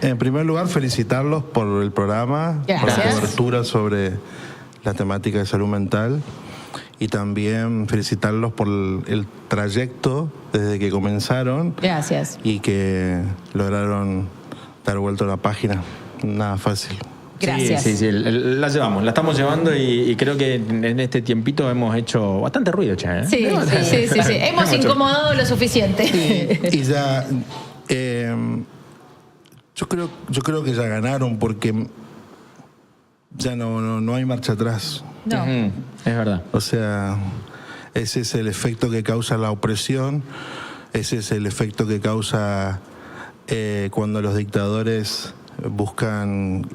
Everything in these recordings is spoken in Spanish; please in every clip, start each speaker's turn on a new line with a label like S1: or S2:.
S1: En primer lugar, felicitarlos por el programa, por la cobertura sobre la temática de salud mental, y también felicitarlos por el trayecto desde que comenzaron.
S2: Gracias.
S1: Y que lograron dar vuelta a la página. Nada fácil.
S2: Gracias.
S3: Sí, la llevamos, la estamos llevando y creo que en este tiempito hemos hecho bastante ruido, che, ¿eh?
S2: Sí. Hemos incomodado lo suficiente.
S1: Y ya, yo creo que ya ganaron, porque ya no hay marcha atrás.
S2: No.
S3: Es verdad.
S1: O sea, ese es el efecto que causa la opresión, ese es el efecto que causa cuando los dictadores buscan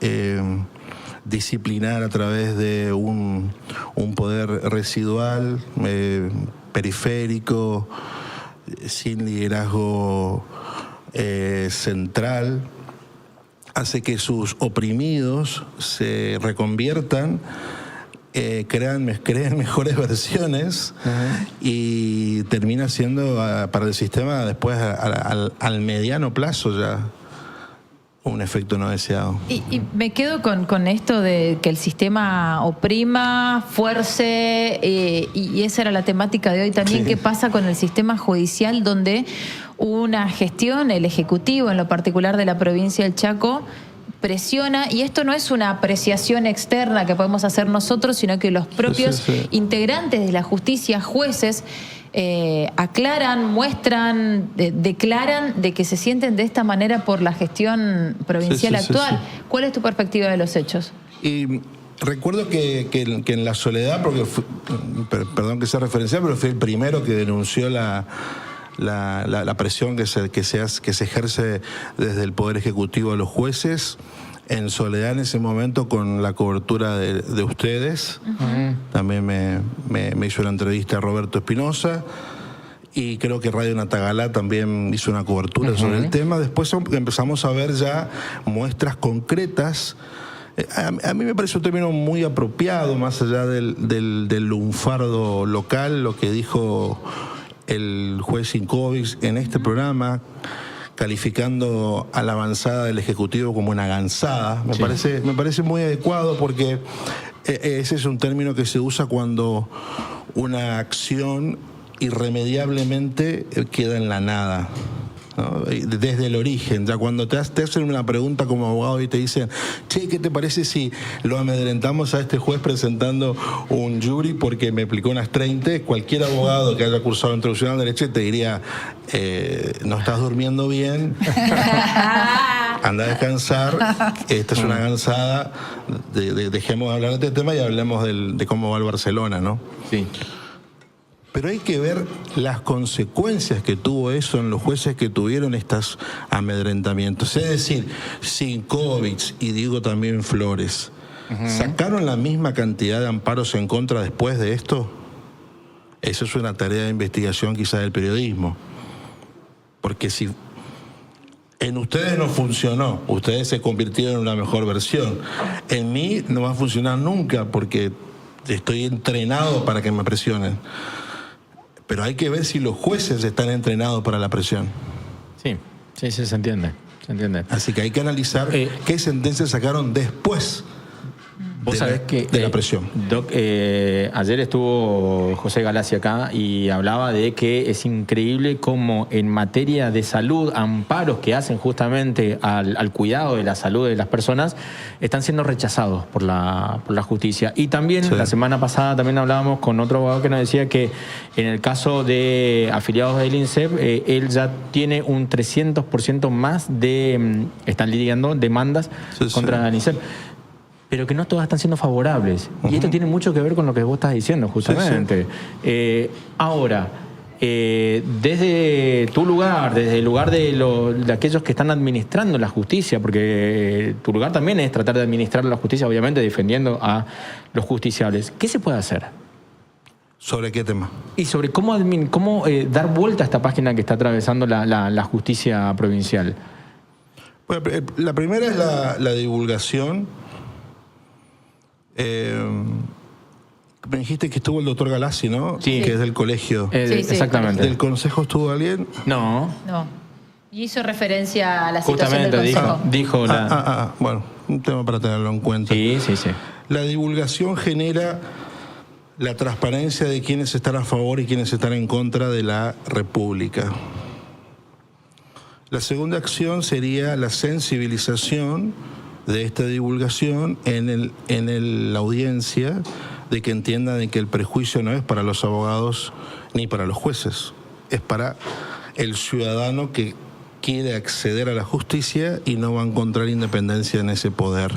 S1: disciplinar a través de un poder residual, periférico, sin liderazgo central. Hace que sus oprimidos se reconviertan, crean mejores versiones, y termina siendo para el sistema después al mediano plazo ya un efecto no deseado.
S2: Y me quedo con esto de que el sistema oprima, fuerce, y esa era la temática de hoy también. Sí. ¿Qué pasa con el sistema judicial, donde una gestión, el Ejecutivo, en lo particular de la provincia del Chaco, presiona? Y esto no es una apreciación externa que podemos hacer nosotros, sino que los propios integrantes de la justicia, jueces, aclaran, muestran, declaran de que se sienten de esta manera por la gestión provincial actual. ¿Cuál es tu perspectiva de los hechos?
S1: Y recuerdo que en La Soledad, porque perdón que sea referencial, pero fui el primero que denunció la presión que se ejerce desde el Poder Ejecutivo a los jueces. En Soledad, en ese momento, con la cobertura de ustedes. También me hizo una entrevista a Roberto Espinosa, y creo que Radio Natagalá también hizo una cobertura sobre el tema. Después empezamos a ver ya muestras concretas. A mí me parece un término muy apropiado, más allá del lunfardo local, lo que dijo el juez Inkovic en este programa, calificando a la avanzada del Ejecutivo como una gansada. Me parece muy adecuado, porque ese es un término que se usa cuando una acción irremediablemente queda en la nada, ¿no? Desde el origen. Ya cuando te hacen una pregunta como abogado y te dicen: che, ¿qué te parece si lo amedrentamos a este juez presentando un jury porque me aplicó unas 30? Cualquier abogado que haya cursado introducción al derecho te diría: no estás durmiendo bien, anda a descansar, esta es una gansada, dejemos de hablar de este tema y hablemos de cómo va el Barcelona, ¿no? Sí. Pero hay que ver las consecuencias que tuvo eso en los jueces que tuvieron estos amedrentamientos. Es decir, Sinkovic y digo también Flores, ¿sacaron la misma cantidad de amparos en contra después de esto? Eso es una tarea de investigación quizás del periodismo. Porque si en ustedes no funcionó, ustedes se convirtieron en una mejor versión. En mí no va a funcionar nunca, porque estoy entrenado para que me presionen. Pero hay que ver si los jueces están entrenados para la presión.
S3: Sí, se entiende.
S1: Así que hay que analizar qué sentencias sacaron después
S3: Vos sabés que
S1: de la presión.
S3: Doc, ayer estuvo José Galassi acá y hablaba de que es increíble cómo en materia de salud, amparos que hacen justamente al cuidado de la salud de las personas, están siendo rechazados por la justicia. Y también la semana pasada también hablábamos con otro abogado que nos decía que en el caso de afiliados del INSEP, él ya tiene un 300% más de, están lidiando demandas contra el INSEP, pero que no todas están siendo favorables. Y esto tiene mucho que ver con lo que vos estás diciendo, justamente. Ahora, desde tu lugar, desde el lugar de aquellos que están administrando la justicia, porque tu lugar también es tratar de administrar la justicia, obviamente defendiendo a los justiciables, ¿qué se puede hacer?
S1: ¿Sobre qué tema?
S3: Y sobre cómo dar vuelta a esta página que está atravesando la justicia provincial.
S1: Bueno, la primera es la divulgación. Me dijiste que estuvo el doctor Galassi, ¿no?
S3: Sí.
S1: Que es del colegio.
S3: Exactamente.
S1: ¿Del consejo estuvo alguien?
S3: No.
S2: Y hizo referencia a la situación del
S3: Justamente
S2: Consejo.
S3: dijo la...
S1: Bueno, un tema para tenerlo en cuenta.
S3: Sí.
S1: La divulgación genera la transparencia de quienes están a favor y quienes están en contra de la República. La segunda acción sería la sensibilización de esta divulgación en la audiencia, de que entiendan de que el prejuicio no es para los abogados ni para los jueces, es para el ciudadano que quiere acceder a la justicia y no va a encontrar independencia en ese poder.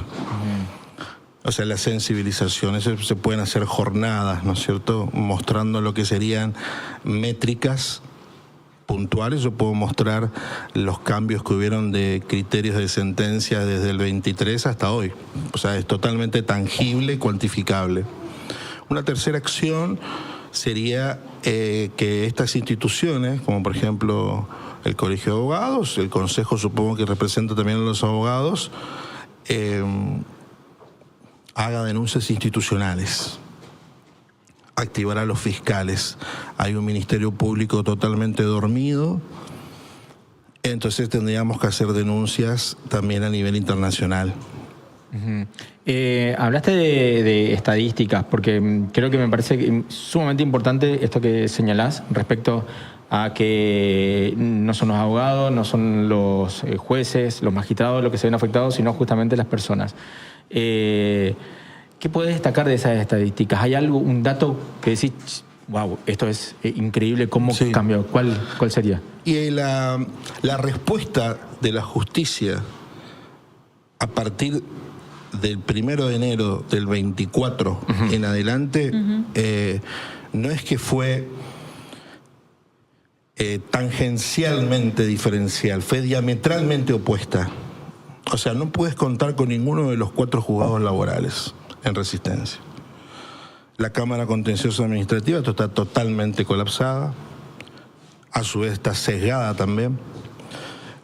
S1: O sea, la sensibilización, eso se pueden hacer jornadas, ¿no es cierto?, mostrando lo que serían métricas puntuales. Yo puedo mostrar los cambios que hubieron de criterios de sentencia desde el 23 hasta hoy. O sea, es totalmente tangible y cuantificable. Una tercera acción sería que estas instituciones, como por ejemplo el Colegio de Abogados, el Consejo supongo que representa también a los abogados, haga denuncias institucionales, activar a los fiscales. Hay un Ministerio Público totalmente dormido, entonces tendríamos que hacer denuncias también a nivel internacional.
S3: Hablaste de estadísticas, porque creo que me parece sumamente importante esto que señalás respecto a que no son los abogados, no son los jueces, los magistrados los que se ven afectados, sino justamente las personas. ¿Qué puedes destacar de esas estadísticas? ¿Hay algo, un dato que decís, wow, esto es increíble, cómo cambió? ¿Cuál sería?
S1: Y la respuesta de la justicia a partir del 1 de enero del 24 en adelante, no es que fue tangencialmente diferencial, fue diametralmente opuesta. O sea, no puedes contar con ninguno de los 4 juzgados laborales en Resistencia. La Cámara Contenciosa Administrativa está totalmente colapsada, a su vez está sesgada también.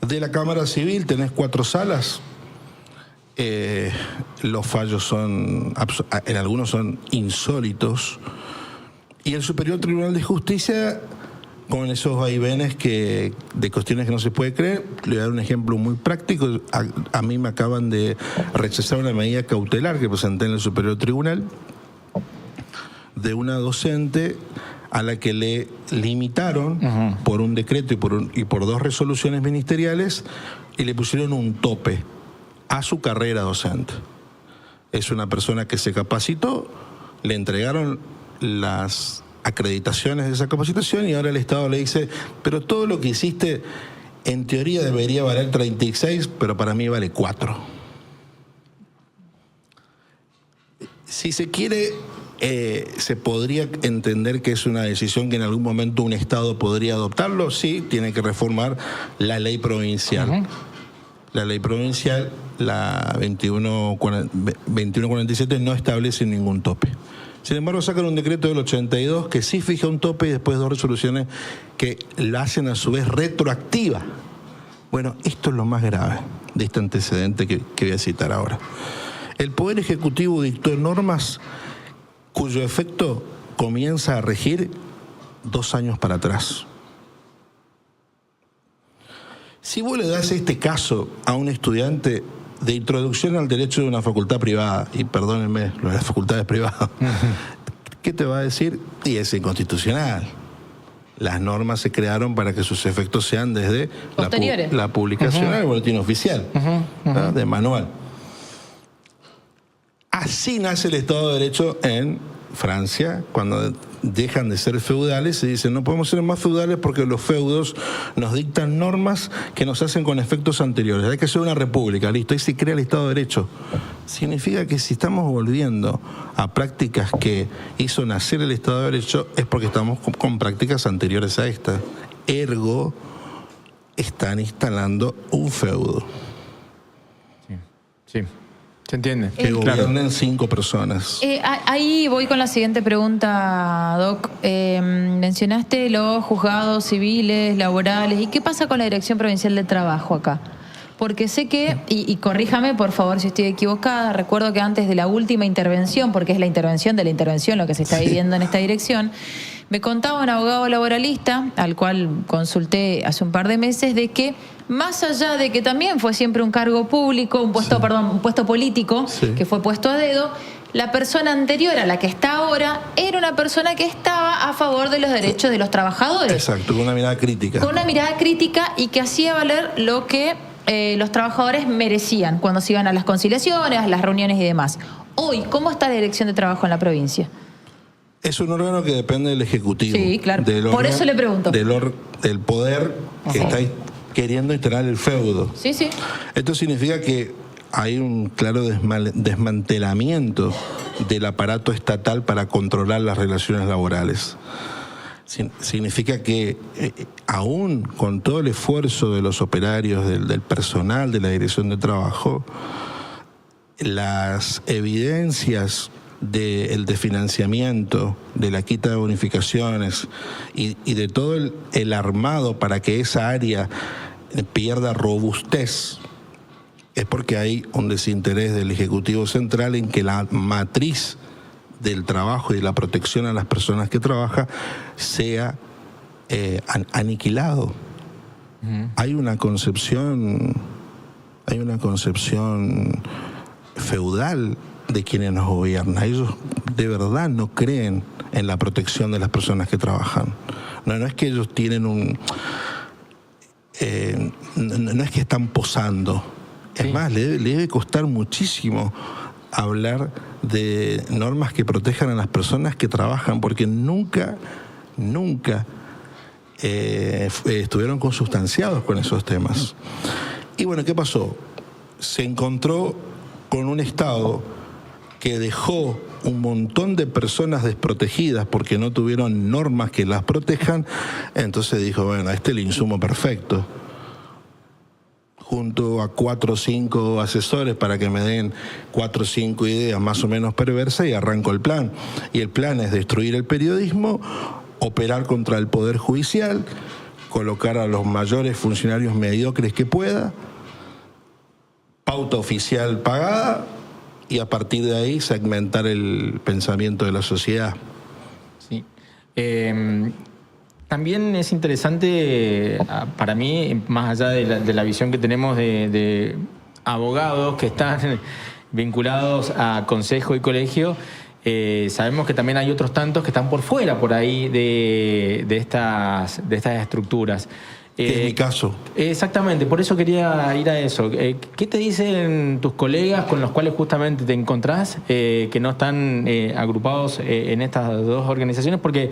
S1: De la Cámara Civil tenés 4 salas. Los fallos son, en algunos son insólitos, y el Superior Tribunal de Justicia, con esos vaivenes de cuestiones que no se puede creer. Le voy a dar un ejemplo muy práctico. A mí me acaban de rechazar una medida cautelar que presenté en el Superior Tribunal de una docente a la que le limitaron por un decreto y por 2 resoluciones ministeriales, y le pusieron un tope a su carrera docente. Es una persona que se capacitó, le entregaron las acreditaciones de esa capacitación y ahora el Estado le dice, pero todo lo que hiciste en teoría debería valer 36, pero para mí vale 4. Si se quiere, se podría entender que es una decisión que en algún momento un Estado podría adoptarlo. Sí, tiene que reformar la ley provincial. La ley provincial, la 2147, no establece ningún tope. Sin embargo, sacan un decreto del 82 que sí fija un tope y después 2 resoluciones que la hacen a su vez retroactiva. Bueno, esto es lo más grave de este antecedente que voy a citar ahora. El Poder Ejecutivo dictó normas cuyo efecto comienza a regir 2 años para atrás. Si vos le das este caso a un estudiante de introducción al derecho de una facultad privada, y perdónenme, lo de las facultades privadas, ¿qué te va a decir? Y es inconstitucional. Las normas se crearon para que sus efectos sean desde la publicación del boletín oficial, de manual. Así nace el Estado de Derecho en Francia, cuando dejan de ser feudales y dicen no podemos ser más feudales porque los feudos nos dictan normas que nos hacen con efectos anteriores. Hay que ser una república, listo, y se crea el Estado de Derecho. Significa que si estamos volviendo a prácticas que hizo nacer el Estado de Derecho es porque estamos con prácticas anteriores a esta. Ergo, están instalando un feudo.
S3: Sí. ¿Se entiende?
S1: Que gobiernen 5 personas.
S2: Ahí voy con la siguiente pregunta, Doc. Mencionaste los juzgados civiles, laborales. ¿Y qué pasa con la Dirección Provincial de Trabajo acá? Porque sé que, y corríjame por favor si estoy equivocada, recuerdo que antes de la última intervención, porque es la intervención de la intervención lo que se está viviendo en esta dirección, me contaba un abogado laboralista, al cual consulté hace un par de meses, de que más allá de que también fue siempre un cargo público, un puesto político, que fue puesto a dedo, la persona anterior a la que está ahora era una persona que estaba a favor de los derechos de los trabajadores.
S1: Exacto, con una mirada crítica.
S2: Con una mirada crítica y que hacía valer lo que los trabajadores merecían cuando se iban a las conciliaciones, a las reuniones y demás. Hoy, ¿cómo está la dirección de trabajo en la provincia?
S1: Es un órgano que depende del Ejecutivo.
S2: Sí, claro. Por eso le pregunto.
S1: Del poder que está queriendo instalar el feudo.
S2: Sí, sí.
S1: Esto significa que hay un claro desmantelamiento del aparato estatal para controlar las relaciones laborales. Significa que aún con todo el esfuerzo de los operarios, del personal, de la dirección de trabajo, las evidencias del desfinanciamiento, de la quita de bonificaciones y de todo el armado para que esa área pierda robustez, es porque hay un desinterés del Ejecutivo Central en que la matriz del trabajo y de la protección a las personas que trabajan sea aniquilado. Hay una concepción feudal de quienes nos gobiernan. Ellos de verdad no creen en la protección de las personas que trabajan. No es que ellos tienen no es que están posando. Es más, le debe costar muchísimo hablar de normas que protejan a las personas que trabajan, porque nunca estuvieron consustanciados con esos temas. Y bueno, ¿qué pasó? Se encontró con un Estado que dejó un montón de personas desprotegidas porque no tuvieron normas que las protejan. Entonces dijo, bueno, este es el insumo perfecto. Junto a 4 o 5 asesores para que me den 4 o 5 ideas más o menos perversas y arranco el plan. Y el plan es destruir el periodismo, operar contra el Poder Judicial, colocar a los mayores funcionarios mediocres que pueda, pauta oficial pagada, y a partir de ahí segmentar el pensamiento de la sociedad.
S3: Sí. También es interesante para mí, más allá de la visión que tenemos de abogados que están vinculados a consejo y colegio, sabemos que también hay otros tantos que están por fuera por ahí de estas estructuras.
S1: Que es mi caso.
S3: Exactamente, por eso quería ir a eso. ¿Qué te dicen tus colegas con los cuales justamente te encontrás que no están agrupados en estas dos organizaciones? Porque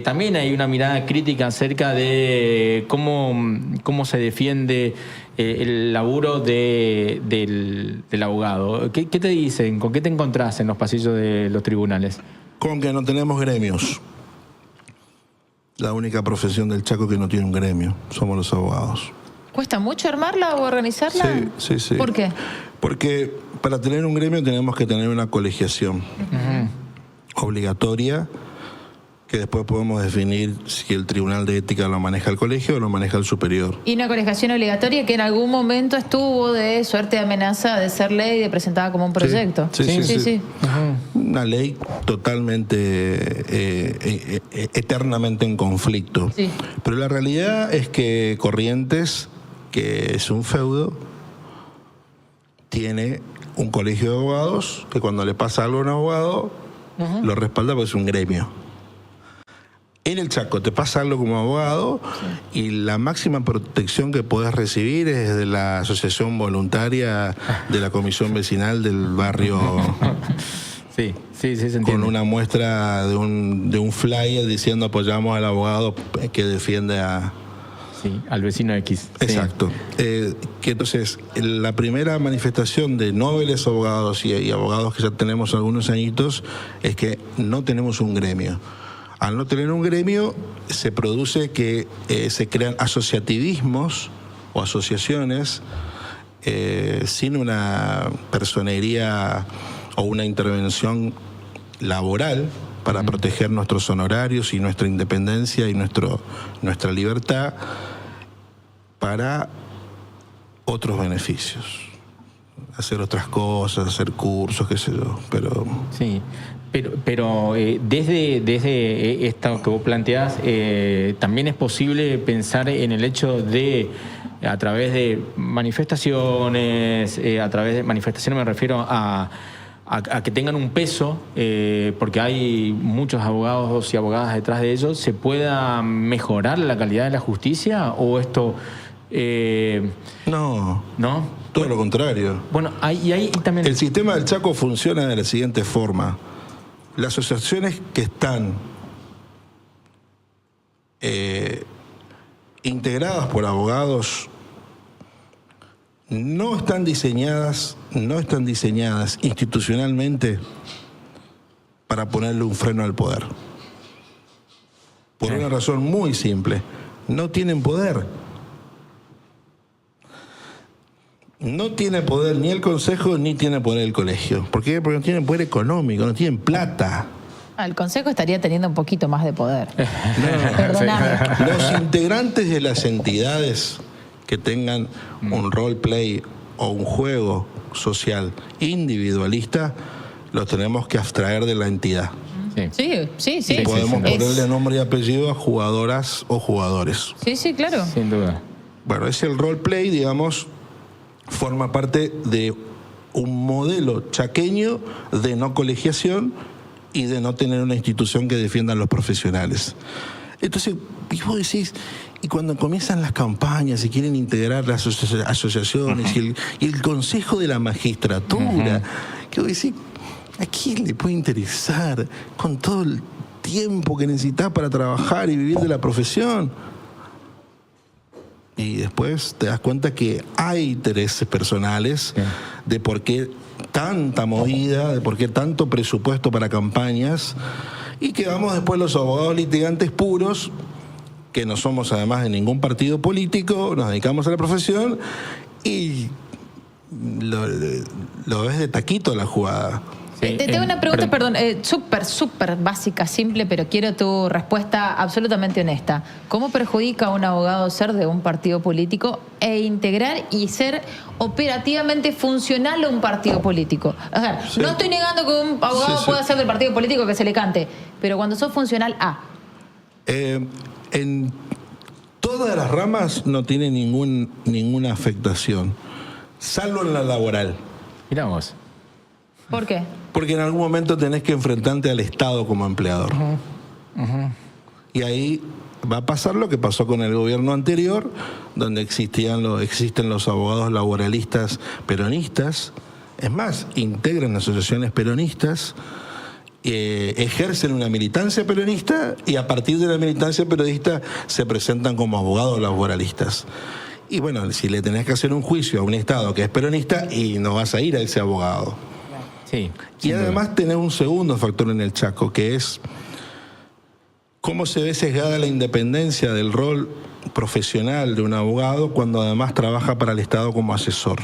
S3: también hay una mirada crítica acerca de cómo se defiende el laburo del abogado. ¿Qué te dicen? ¿Con qué te encontrás en los pasillos de los tribunales? Con
S1: que no tenemos gremios. La única profesión del Chaco que no tiene un gremio somos los abogados.
S2: ¿Cuesta mucho armarla o organizarla?
S1: Sí.
S2: ¿Por qué?
S1: Porque para tener un gremio tenemos que tener una colegiación obligatoria, que después podemos definir si el Tribunal de Ética lo maneja el colegio o lo maneja el superior.
S2: Y una colegiación obligatoria que en algún momento estuvo de suerte de amenaza de ser ley y de presentada como un proyecto.
S1: Sí. Una ley totalmente, eternamente en conflicto. Sí. Pero la realidad es que Corrientes, que es un feudo, tiene un colegio de abogados que cuando le pasa algo a un abogado, lo respalda porque es un gremio. En el Chaco te pasa algo como abogado y la máxima protección que podés recibir es de la asociación voluntaria de la comisión vecinal del barrio.
S3: Sí, se entiende.
S1: Con una muestra de un flyer diciendo apoyamos al abogado que defiende
S3: al vecino X.
S1: Exacto. Que entonces, la primera manifestación de nobles abogados y abogados que ya tenemos algunos añitos es que no tenemos un gremio. Al no tener un gremio, se produce que se crean asociativismos o asociaciones sin una personería o una intervención laboral para proteger nuestros honorarios y nuestra independencia y nuestra libertad para otros beneficios. Hacer otras cosas, hacer cursos, qué sé yo, pero...
S3: Sí. Pero desde esto que vos planteás, también es posible pensar en el hecho de a través de manifestaciones, me refiero a que tengan un peso, porque hay muchos abogados y abogadas detrás de ellos, ¿se pueda mejorar la calidad de la justicia o esto...?
S1: No.
S3: ¿No?
S1: Todo lo contrario.
S3: Bueno, ahí también...
S1: El sistema del Chaco funciona de la siguiente forma. Las asociaciones que están integradas por abogados no están diseñadas institucionalmente para ponerle un freno al poder. Por una razón muy simple. No tienen poder. No tiene poder ni el Consejo ni tiene poder el colegio. ¿Por qué? Porque no tienen poder económico, no tienen plata.
S2: El Consejo estaría teniendo un poquito más de poder.
S1: No.
S2: Perdóname.
S1: Los integrantes de las entidades que tengan un roleplay o un juego social individualista, los tenemos que abstraer de la entidad.
S2: Sí.
S1: Y podemos ponerle nombre y apellido a jugadoras o jugadores.
S2: Sí, claro.
S3: Sin duda.
S1: Bueno, es el roleplay, digamos, forma parte de un modelo chaqueño de no colegiación y de no tener una institución que defienda a los profesionales. Entonces, y vos decís, y cuando comienzan las campañas y quieren integrar las asociaciones y el Consejo de la Magistratura, que vos decís, ¿a quién le puede interesar con todo el tiempo que necesitas para trabajar y vivir de la profesión? Y después te das cuenta que hay intereses personales de por qué tanta movida, de por qué tanto presupuesto para campañas, y que vamos después los abogados litigantes puros, que no somos además de ningún partido político, nos dedicamos a la profesión y lo ves de taquito la jugada.
S2: Te tengo una pregunta, perdón, súper básica, simple, pero quiero tu respuesta absolutamente honesta. ¿Cómo perjudica a un abogado ser de un partido político e integrar y ser operativamente funcional a un partido político? O sea, no estoy negando que un abogado pueda ser del partido político que se le cante, pero cuando sos funcional a...
S1: En todas las ramas no tiene ninguna afectación, salvo en la laboral.
S3: Mirá vos.
S2: ¿Por qué?
S1: Porque en algún momento tenés que enfrentarte al Estado como empleador. Y ahí va a pasar lo que pasó con el gobierno anterior, donde existen los abogados laboralistas peronistas. Es más, integran asociaciones peronistas, ejercen una militancia peronista y a partir de la militancia peronista se presentan como abogados laboralistas. Y bueno, si le tenés que hacer un juicio a un Estado que es peronista, y no vas a ir a ese abogado.
S3: Sí,
S1: y además tenés un segundo factor en el Chaco, que es cómo se ve sesgada la independencia del rol profesional de un abogado cuando además trabaja para el Estado como asesor.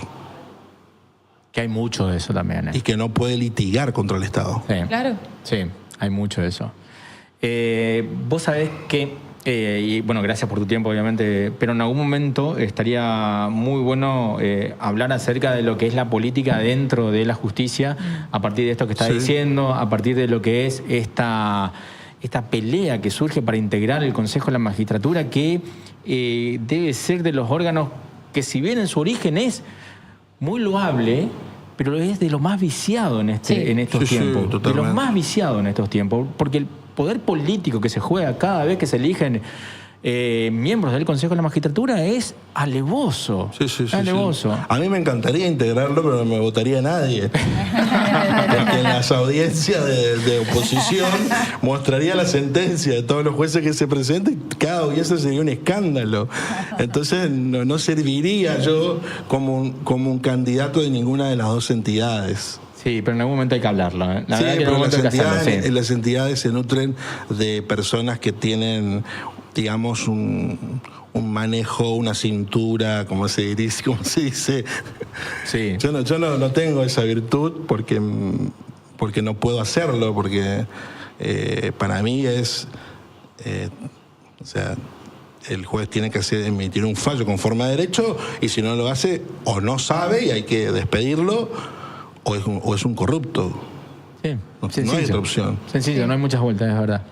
S3: Que hay mucho de eso también.
S1: Y que no puede litigar contra el Estado.
S3: Sí.
S2: Claro.
S3: Sí, hay mucho de eso. Vos sabés que, y bueno, gracias por tu tiempo obviamente, pero en algún momento estaría muy bueno hablar acerca de lo que es la política dentro de la justicia, a partir de esto que estás diciendo, a partir de lo que es esta pelea que surge para integrar el Consejo de la Magistratura, que debe ser de los órganos que, si bien en su origen es muy loable, pero es de lo más viciado en estos tiempos. De lo más viciado en estos tiempos, porque el poder político que se juega cada vez que se eligen miembros del Consejo de la Magistratura es alevoso. Alevoso.
S1: A mí me encantaría integrarlo, pero no me votaría nadie. Porque en las audiencias de oposición mostraría la sentencia de todos los jueces que se presenten y cada audiencia sería un escándalo. Entonces no serviría yo como un candidato de ninguna de las dos entidades.
S3: Sí, pero en algún momento hay que hablarlo. La verdad que en algún momento hay que hacerlo,
S1: las entidades se nutren de personas que tienen, digamos, un manejo, una cintura, como se dice.
S3: Sí.
S1: Yo no tengo esa virtud porque no puedo hacerlo, porque para mí es, o sea, el juez tiene que emitir un fallo conforme a derecho, y si no lo hace, o no sabe y hay que despedirlo, o es un corrupto.
S3: Sí,
S1: no hay otra opción.
S3: Sencillo, no hay muchas vueltas, es verdad.